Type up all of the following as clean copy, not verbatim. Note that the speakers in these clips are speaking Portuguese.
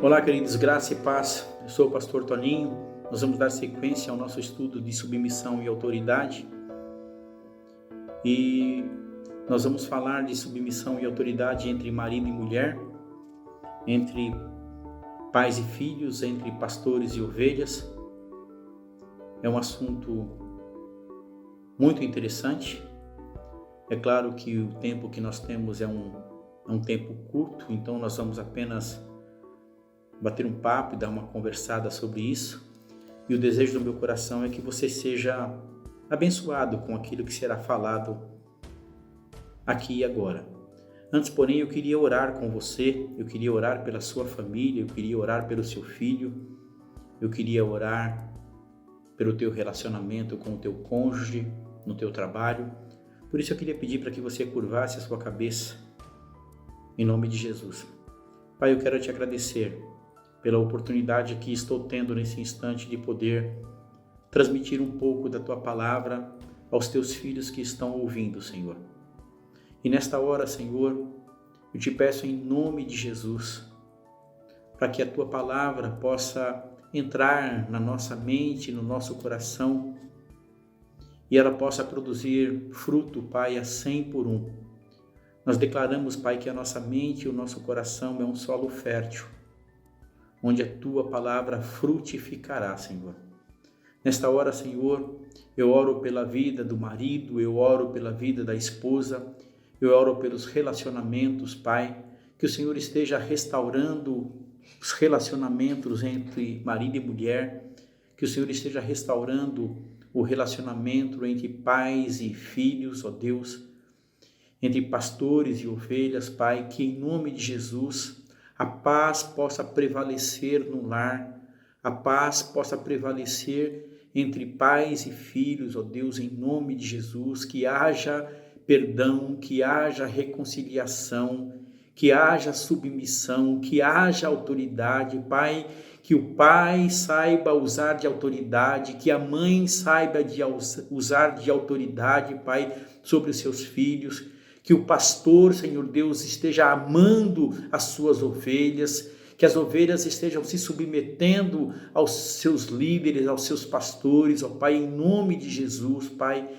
Olá, queridos, graça e paz. Eu sou o pastor Toninho. Nós vamos dar sequência ao nosso estudo de submissão e autoridade. E nós vamos falar de submissão e autoridade entre marido e mulher, entre pais e filhos, entre pastores e ovelhas. É um assunto muito interessante. É claro que o tempo que nós temos é um tempo curto, então nós vamos apenas bater um papo e dar uma conversada sobre isso. E o desejo do meu coração é que você seja abençoado com aquilo que será falado aqui e agora. Antes, porém, eu queria orar com você, eu queria orar pela sua família, eu queria orar pelo seu filho, eu queria orar pelo teu relacionamento com o teu cônjuge, no teu trabalho. Por isso eu queria pedir para que você curvasse a sua cabeça, em nome de Jesus. Pai, eu quero te agradecer pela oportunidade que estou tendo nesse instante de poder transmitir um pouco da tua palavra aos teus filhos que estão ouvindo, Senhor. E nesta hora, Senhor, eu te peço em nome de Jesus, para que a tua palavra possa entrar na nossa mente, no nosso coração, e ela possa produzir fruto, Pai, a 100 por 1. Nós declaramos, Pai, que a nossa mente e o nosso coração é um solo fértil, onde a tua palavra frutificará, Senhor. Nesta hora, Senhor, eu oro pela vida do marido, eu oro pela vida da esposa, eu oro pelos relacionamentos, Pai, que o Senhor esteja restaurando os relacionamentos entre marido e mulher, que o Senhor esteja restaurando o relacionamento entre pais e filhos, ó Deus, entre pastores e ovelhas, Pai, que em nome de Jesus a paz possa prevalecer no lar, a paz possa prevalecer entre pais e filhos, ó Deus, em nome de Jesus, que haja perdão, que haja reconciliação, que haja submissão, que haja autoridade, Pai, que o pai saiba usar de autoridade, que a mãe saiba usar de autoridade, Pai, sobre os seus filhos, que o pastor, Senhor Deus, esteja amando as suas ovelhas, que as ovelhas estejam se submetendo aos seus líderes, aos seus pastores, ó Pai, em nome de Jesus, Pai.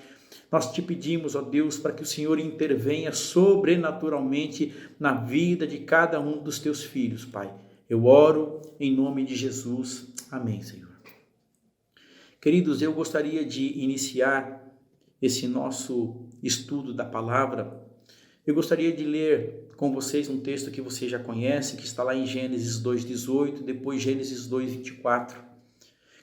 Nós te pedimos, ó Deus, para que o Senhor intervenha sobrenaturalmente na vida de cada um dos teus filhos, Pai. Eu oro em nome de Jesus. Amém, Senhor. Queridos, eu gostaria de iniciar esse nosso estudo da palavra. Eu gostaria de ler com vocês um texto que você já conhece, que está lá em Gênesis 2:18, depois Gênesis 2:24,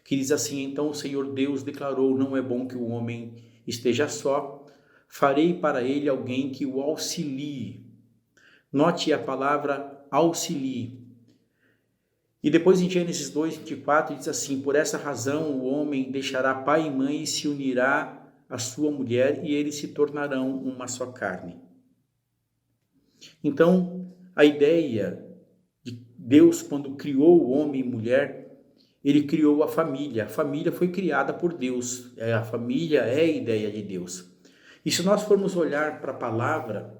que diz assim: Então o Senhor Deus declarou, não é bom que o homem esteja só, farei para ele alguém que o auxilie. Note a palavra auxilie. E depois em Gênesis 2:24 diz assim: Por essa razão o homem deixará pai e mãe e se unirá à sua mulher e eles se tornarão uma só carne. Então, a ideia de Deus, quando criou o homem e mulher, ele criou a família. A família foi criada por Deus. A família é a ideia de Deus. E se nós formos olhar para a palavra,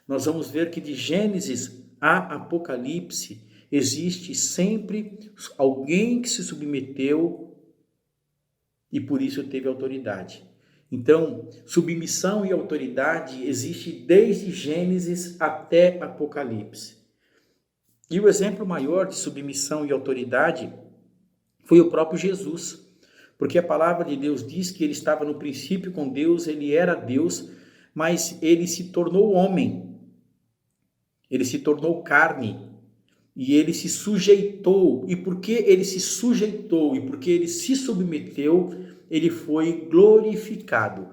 nós vamos ver que de Gênesis a Apocalipse existe sempre alguém que se submeteu e por isso teve autoridade. Então, submissão e autoridade existe desde Gênesis até Apocalipse. E o exemplo maior de submissão e autoridade foi o próprio Jesus, porque a palavra de Deus diz que ele estava no princípio com Deus, ele era Deus, mas ele se tornou homem, ele se tornou carne, e ele se sujeitou, e porque ele se sujeitou, e porque ele se submeteu, ele foi glorificado.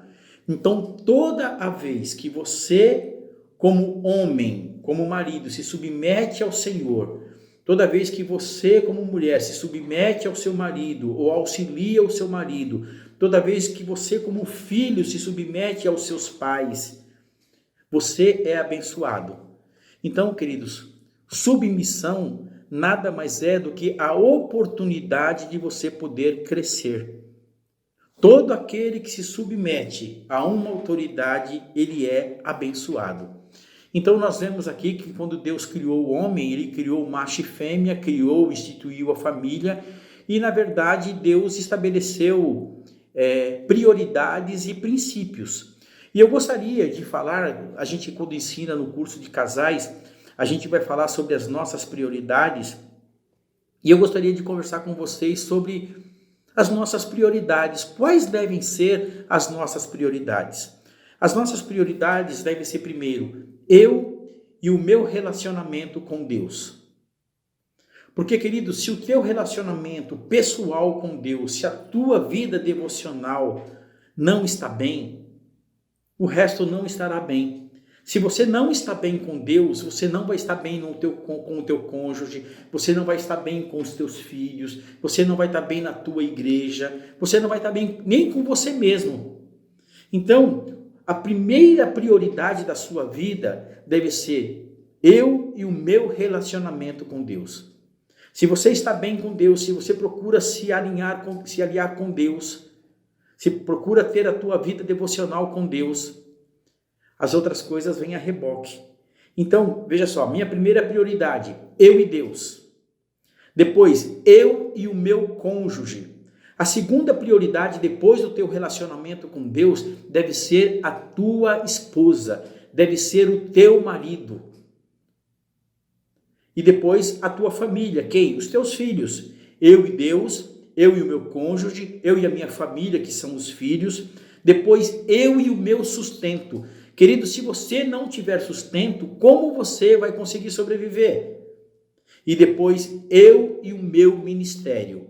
Então, toda a vez que você, como homem, como marido, se submete ao Senhor, toda vez que você, como mulher, se submete ao seu marido ou auxilia o seu marido, toda vez que você, como filho, se submete aos seus pais, você é abençoado. Então, queridos, submissão nada mais é do que a oportunidade de você poder crescer. Todo aquele que se submete a uma autoridade, ele é abençoado. Então nós vemos aqui que quando Deus criou o homem, ele criou macho e fêmea, criou, instituiu a família, e na verdade Deus estabeleceu prioridades e princípios. E eu gostaria de falar, a gente quando ensina no curso de casais, a gente vai falar sobre as nossas prioridades, e eu gostaria de conversar com vocês sobre as nossas prioridades. Quais devem ser as nossas prioridades? As nossas prioridades devem ser, primeiro, eu e o meu relacionamento com Deus. Porque, querido, se o teu relacionamento pessoal com Deus, se a tua vida devocional não está bem, o resto não estará bem. Se você não está bem com Deus, você não vai estar bem com o teu cônjuge, você não vai estar bem com os teus filhos, você não vai estar bem na tua igreja, você não vai estar bem nem com você mesmo. Então, a primeira prioridade da sua vida deve ser eu e o meu relacionamento com Deus. Se você está bem com Deus, se você procura se aliar com Deus, se procura ter a tua vida devocional com Deus, as outras coisas vêm a reboque. Então, veja só, minha primeira prioridade, eu e Deus. Depois, eu e o meu cônjuge. A segunda prioridade, depois do teu relacionamento com Deus, deve ser a tua esposa, deve ser o teu marido. E depois a tua família, quem? Os teus filhos. Eu e Deus, eu e o meu cônjuge, eu e a minha família, que são os filhos. Depois eu e o meu sustento. Querido, se você não tiver sustento, como você vai conseguir sobreviver? E depois eu e o meu ministério.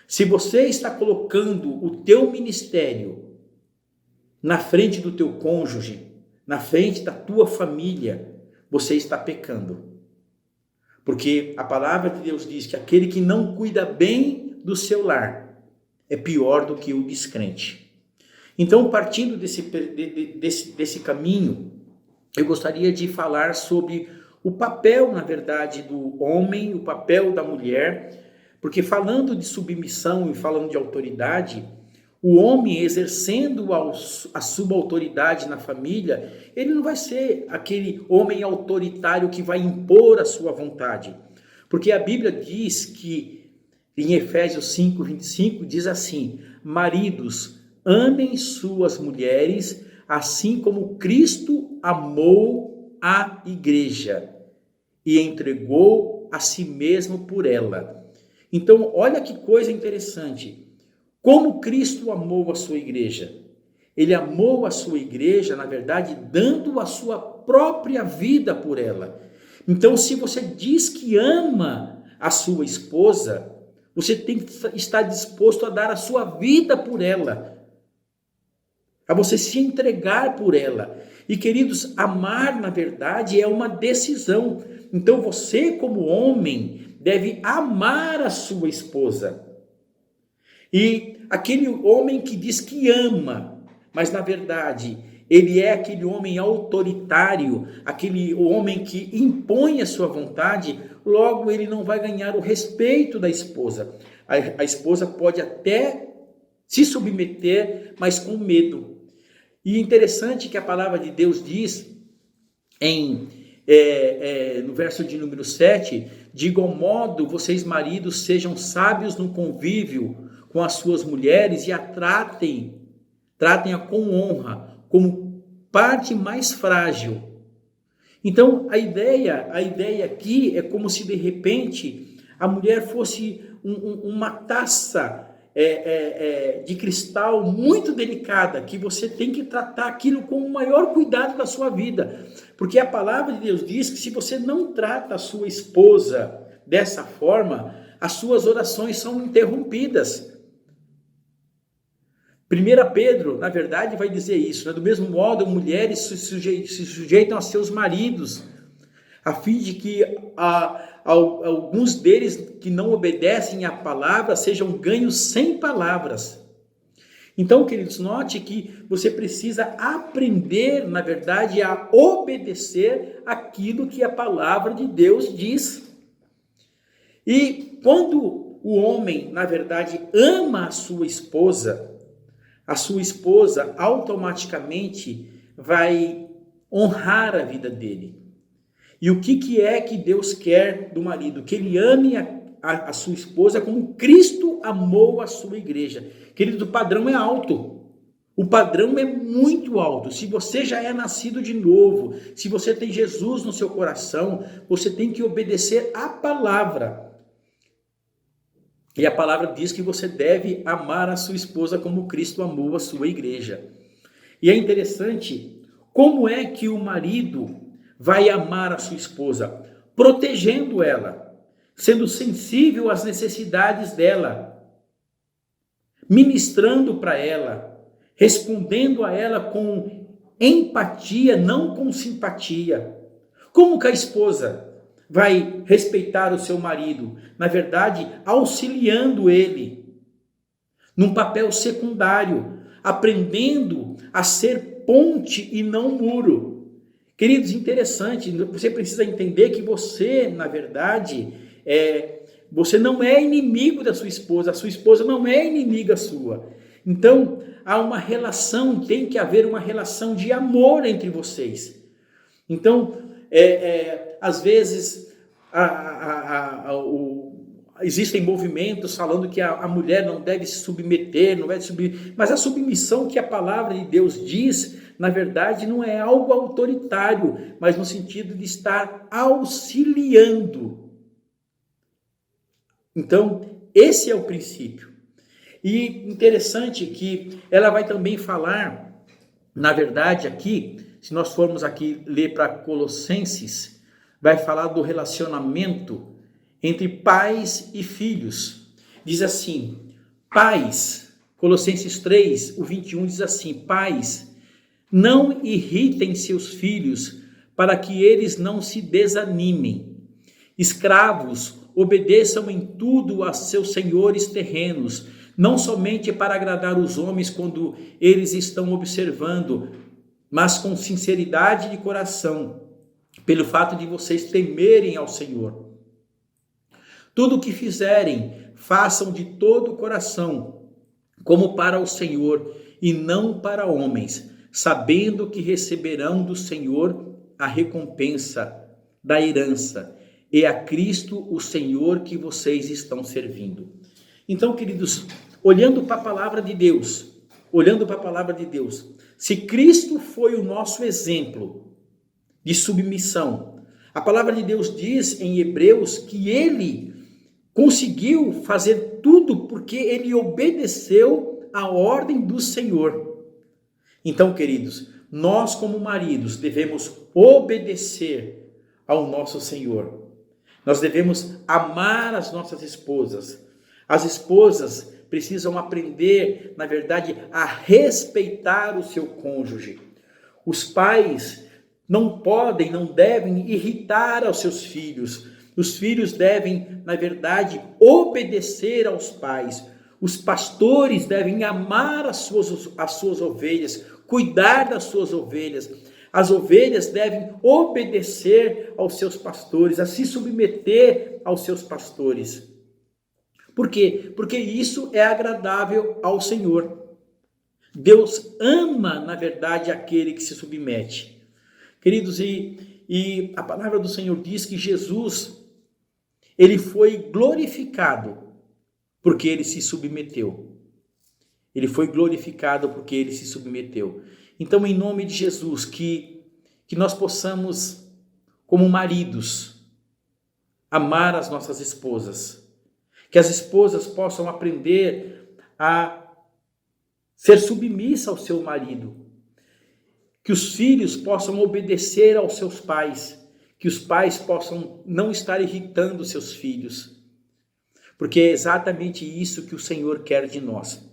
Se você está colocando o teu ministério na frente do teu cônjuge, na frente da tua família, você está pecando. Porque a palavra de Deus diz que aquele que não cuida bem do seu lar é pior do que o descrente. Então, partindo desse caminho, eu gostaria de falar sobre o papel, na verdade, do homem, o papel da mulher, porque falando de submissão e falando de autoridade, o homem exercendo a subautoridade na família, ele não vai ser aquele homem autoritário que vai impor a sua vontade. Porque a Bíblia diz que, em Efésios 5:25, diz assim: maridos, amem suas mulheres, assim como Cristo amou a igreja e entregou a si mesmo por ela. Então, olha que coisa interessante. Como Cristo amou a sua igreja? Ele amou a sua igreja, na verdade, dando a sua própria vida por ela. Então, se você diz que ama a sua esposa, você tem que estar disposto a dar a sua vida por ela, a você se entregar por ela. E, queridos, amar, na verdade, é uma decisão. Então, você, como homem, deve amar a sua esposa. E aquele homem que diz que ama, mas, na verdade, ele é aquele homem autoritário, aquele homem que impõe a sua vontade, logo ele não vai ganhar o respeito da esposa. A esposa pode até se submeter, mas com medo. E interessante que a palavra de Deus diz, no verso de número 7, de igual modo, vocês maridos sejam sábios no convívio com as suas mulheres e a tratem-a com honra, como parte mais frágil. Então, a ideia aqui é como se de repente a mulher fosse uma taça de cristal muito delicada, que você tem que tratar aquilo com o maior cuidado da sua vida, porque a palavra de Deus diz que se você não trata a sua esposa dessa forma, as suas orações são interrompidas. 1 Pedro, na verdade, vai dizer isso, né? Do mesmo modo, mulheres se sujeitam a seus maridos, a fim de que alguns deles que não obedecem à palavra sejam ganhos sem palavras. Então, queridos, note que você precisa aprender, na verdade, a obedecer aquilo que a palavra de Deus diz. E quando o homem, na verdade, ama a sua esposa automaticamente vai honrar a vida dele. E o que é que Deus quer do marido? Que ele ame a sua esposa como Cristo amou a sua igreja. Querido, o padrão é alto. O padrão é muito alto. Se você já é nascido de novo, se você tem Jesus no seu coração, você tem que obedecer à palavra. E a palavra diz que você deve amar a sua esposa como Cristo amou a sua igreja. E é interessante como é que o marido vai amar a sua esposa, protegendo ela, sendo sensível às necessidades dela, ministrando para ela, respondendo a ela com empatia, não com simpatia. Como que a esposa vai respeitar o seu marido? Na verdade, auxiliando ele, num papel secundário, aprendendo a ser ponte e não muro. Queridos, interessante, você precisa entender que você, na verdade, você não é inimigo da sua esposa, a sua esposa não é inimiga sua. Então, há uma relação, tem que haver uma relação de amor entre vocês. Então, às vezes, existem movimentos falando que a mulher não deve se submeter, não deve subir, mas a submissão que a palavra de Deus diz, na verdade, não é algo autoritário, mas no sentido de estar auxiliando. Então, esse é o princípio. E interessante que ela vai também falar, na verdade, aqui, se nós formos aqui ler para Colossenses, vai falar do relacionamento entre pais e filhos. Diz assim, pais, Colossenses 3, o 21 diz assim, pais, não irritem seus filhos para que eles não se desanimem. Escravos, obedeçam em tudo a seus senhores terrenos, não somente para agradar os homens quando eles estão observando, mas com sinceridade de coração, pelo fato de vocês temerem ao Senhor. Tudo o que fizerem, façam de todo o coração, como para o Senhor e não para homens, sabendo que receberão do Senhor a recompensa da herança, e a Cristo o Senhor que vocês estão servindo. Então, queridos, olhando para a palavra de Deus, se Cristo foi o nosso exemplo de submissão, a palavra de Deus diz em Hebreus que ele conseguiu fazer tudo porque ele obedeceu à ordem do Senhor. Então, queridos, nós como maridos devemos obedecer ao nosso Senhor. Nós devemos amar as nossas esposas. As esposas precisam aprender, na verdade, a respeitar o seu cônjuge. Os pais não podem, não devem irritar aos seus filhos. Os filhos devem, na verdade, obedecer aos pais. Os pastores devem amar as suas ovelhas, cuidar das suas ovelhas. As ovelhas devem obedecer aos seus pastores, a se submeter aos seus pastores. Por quê? Porque isso é agradável ao Senhor. Deus ama, na verdade, aquele que se submete. Queridos, e a palavra do Senhor diz que Jesus, ele foi glorificado porque ele se submeteu. Ele foi glorificado porque ele se submeteu. Então, em nome de Jesus, que nós possamos, como maridos, amar as nossas esposas. Que as esposas possam aprender a ser submissa ao seu marido. Que os filhos possam obedecer aos seus pais. Que os pais possam não estar irritando seus filhos. Porque é exatamente isso que o Senhor quer de nós.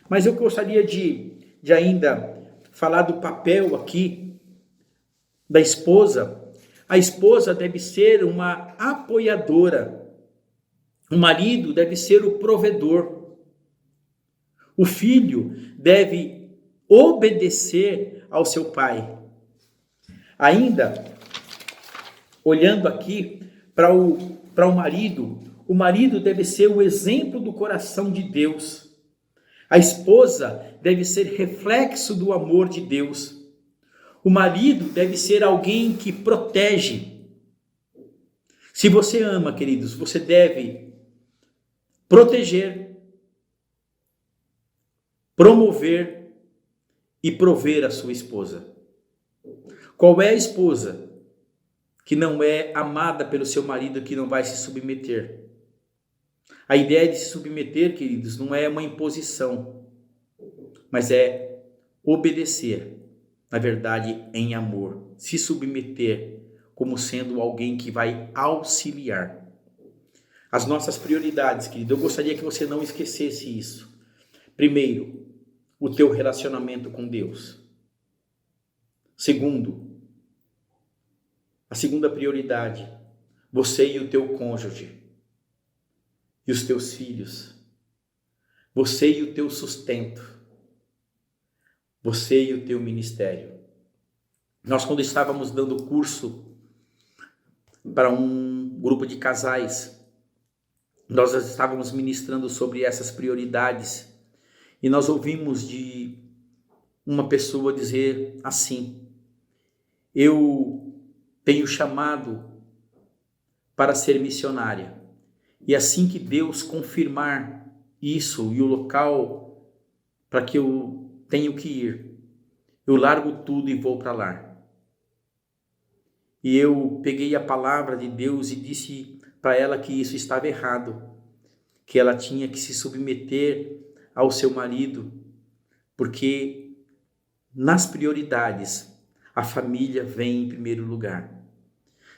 Mas eu gostaria de ainda falar do papel aqui da esposa. A esposa deve ser uma apoiadora. O marido deve ser o provedor. O filho deve obedecer ao seu pai. Ainda, olhando aqui para o marido deve ser o exemplo do coração de Deus. A esposa deve ser reflexo do amor de Deus. O marido deve ser alguém que protege. Se você ama, queridos, você deve proteger, promover e prover a sua esposa. Qual é a esposa que não é amada pelo seu marido, que não vai se submeter? A ideia de se submeter, queridos, não é uma imposição, mas é obedecer, na verdade, em amor. Se submeter como sendo alguém que vai auxiliar. As nossas prioridades, querido, eu gostaria que você não esquecesse isso. Primeiro, o teu relacionamento com Deus. Segundo, a segunda prioridade, você e o teu cônjuge. E os teus filhos. Você e o teu sustento. Você e o teu ministério. Nós, quando estávamos dando curso para um grupo de casais, nós estávamos ministrando sobre essas prioridades e nós ouvimos de uma pessoa dizer assim: eu tenho chamado para ser missionária, e assim que Deus confirmar isso e o local para que eu tenho que ir, eu largo tudo e vou para lá. E eu peguei a palavra de Deus e disse para ela que isso estava errado, que ela tinha que se submeter ao seu marido, porque nas prioridades a família vem em primeiro lugar.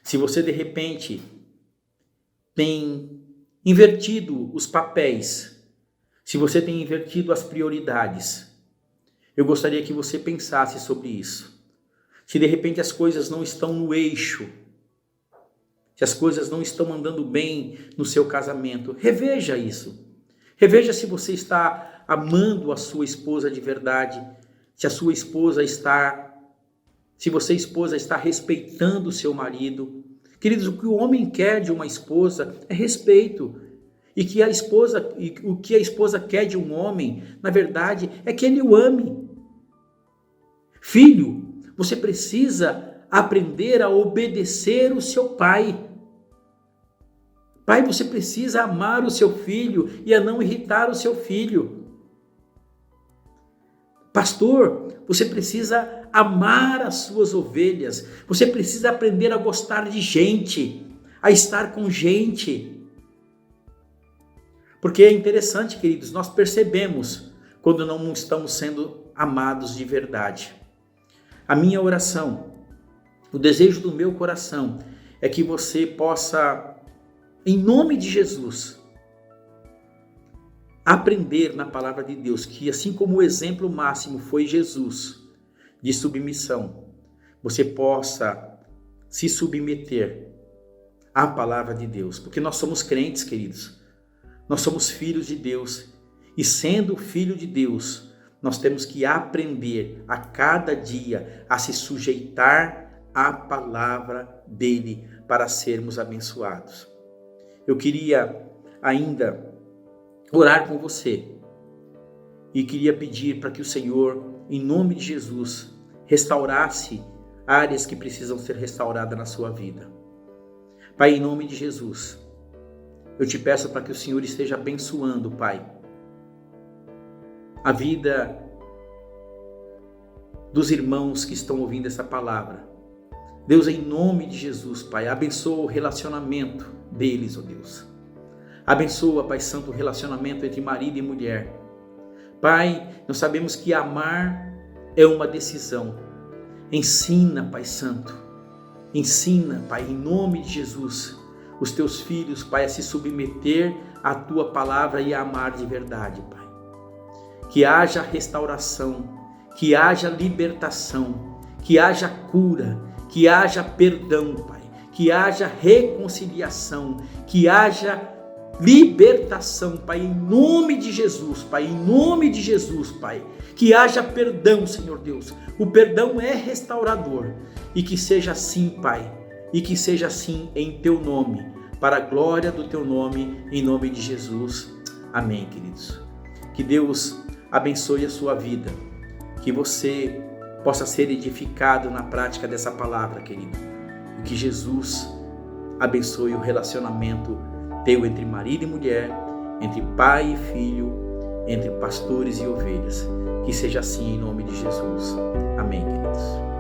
Se você de repente tem invertido os papéis, se você tem invertido as prioridades, eu gostaria que você pensasse sobre isso. Se de repente as coisas não estão no eixo, se as coisas não estão andando bem no seu casamento, reveja isso. Reveja se você está amando a sua esposa de verdade, se você esposa está respeitando o seu marido. Queridos, o que o homem quer de uma esposa é respeito. E o que a esposa quer de um homem, na verdade, é que ele o ame. Filho, você precisa aprender a obedecer o seu pai. Pai, você precisa amar o seu filho e a não irritar o seu filho. Pastor, você precisa amar as suas ovelhas. Você precisa aprender a gostar de gente, a estar com gente. Porque é interessante, queridos, nós percebemos quando não estamos sendo amados de verdade. A minha oração, o desejo do meu coração é que você possa, em nome de Jesus, aprender na palavra de Deus que assim como o exemplo máximo foi Jesus de submissão, você possa se submeter à palavra de Deus. Porque nós somos crentes, queridos. Nós somos filhos de Deus. E sendo filho de Deus, nós temos que aprender a cada dia a se sujeitar à palavra dele para sermos abençoados. Eu queria ainda orar com você e queria pedir para que o Senhor, em nome de Jesus, restaurasse áreas que precisam ser restauradas na sua vida. Pai, em nome de Jesus, eu te peço para que o Senhor esteja abençoando, Pai, a vida dos irmãos que estão ouvindo essa palavra. Deus, em nome de Jesus, Pai, abençoa o relacionamento deles, ó Deus. Abençoa, Pai Santo, o relacionamento entre marido e mulher. Pai, nós sabemos que amar é uma decisão. Ensina, Pai Santo, ensina, Pai, em nome de Jesus, os teus filhos, Pai, a se submeter à tua palavra e a amar de verdade, Pai. Que haja restauração, que haja libertação, que haja cura, que haja perdão, Pai, que haja reconciliação, que haja libertação, Pai, em nome de Jesus, Pai, em nome de Jesus, Pai, que haja perdão, Senhor Deus. O perdão é restaurador e que seja assim, Pai, e que seja assim em teu nome, para a glória do teu nome, em nome de Jesus. Amém, queridos. Que Deus abençoe a sua vida, que você possa ser edificado na prática dessa palavra, querido. E que Jesus abençoe o relacionamento teu entre marido e mulher, entre pai e filho, entre pastores e ovelhas. Que seja assim em nome de Jesus. Amém, queridos.